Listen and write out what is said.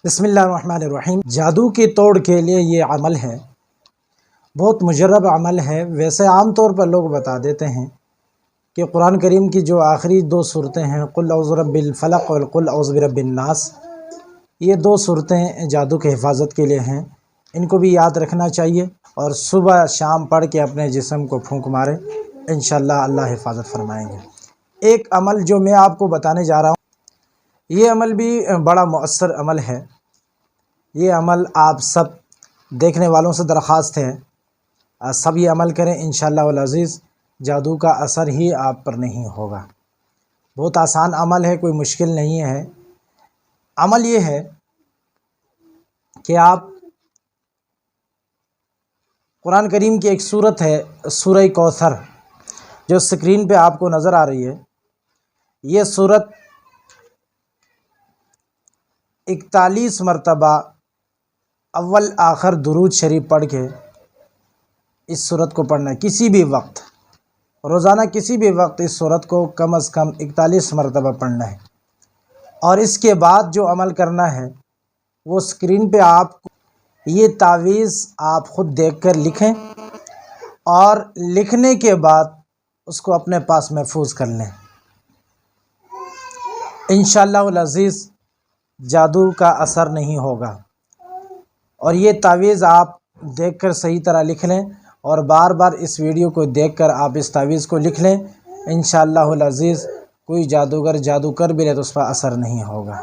بسم اللہ الرحمن الرحیم۔ جادو کے توڑ کے لیے یہ عمل ہے، بہت مجرب عمل ہے۔ ویسے عام طور پر لوگ بتا دیتے ہیں کہ قرآن کریم کی جو آخری دو صورتیں ہیں، قل اعوذ برب الفلق اور قل اعوذ برب الناس، یہ دو صورتیں جادو کے حفاظت کے لیے ہیں، ان کو بھی یاد رکھنا چاہیے اور صبح شام پڑھ کے اپنے جسم کو پھونک مارے، انشاءاللہ اللہ حفاظت فرمائیں گے۔ ایک عمل جو میں آپ کو بتانے جا رہا ہوں، یہ عمل بھی بڑا مؤثر عمل ہے۔ یہ عمل آپ سب دیکھنے والوں سے درخواست ہے، سب یہ عمل کریں، انشاءاللہ العزیز جادو کا اثر ہی آپ پر نہیں ہوگا۔ بہت آسان عمل ہے، کوئی مشکل نہیں ہے۔ عمل یہ ہے کہ آپ قرآن کریم کی ایک سورت ہے سورہ کوثر، جو سکرین پہ آپ کو نظر آ رہی ہے، یہ سورت 41 مرتبہ اول آخر درود شریف پڑھ کے اس سورت کو پڑھنا ہے۔ کسی بھی وقت، روزانہ کسی بھی وقت اس سورت کو کم از کم 41 مرتبہ پڑھنا ہے۔ اور اس کے بعد جو عمل کرنا ہے وہ سکرین پہ آپ کو یہ تعویذ آپ خود دیکھ کر لکھیں، اور لکھنے کے بعد اس کو اپنے پاس محفوظ کر لیں۔ انشاءاللہ العزیز جادو کا اثر نہیں ہوگا۔ اور یہ تعویذ آپ دیکھ کر صحیح طرح لکھ لیں، اور بار بار اس ویڈیو کو دیکھ کر آپ اس تعویذ کو لکھ لیں، انشاءاللہ العزیز کوئی جادوگر جادو کر بھی لے تو اس پر اثر نہیں ہوگا۔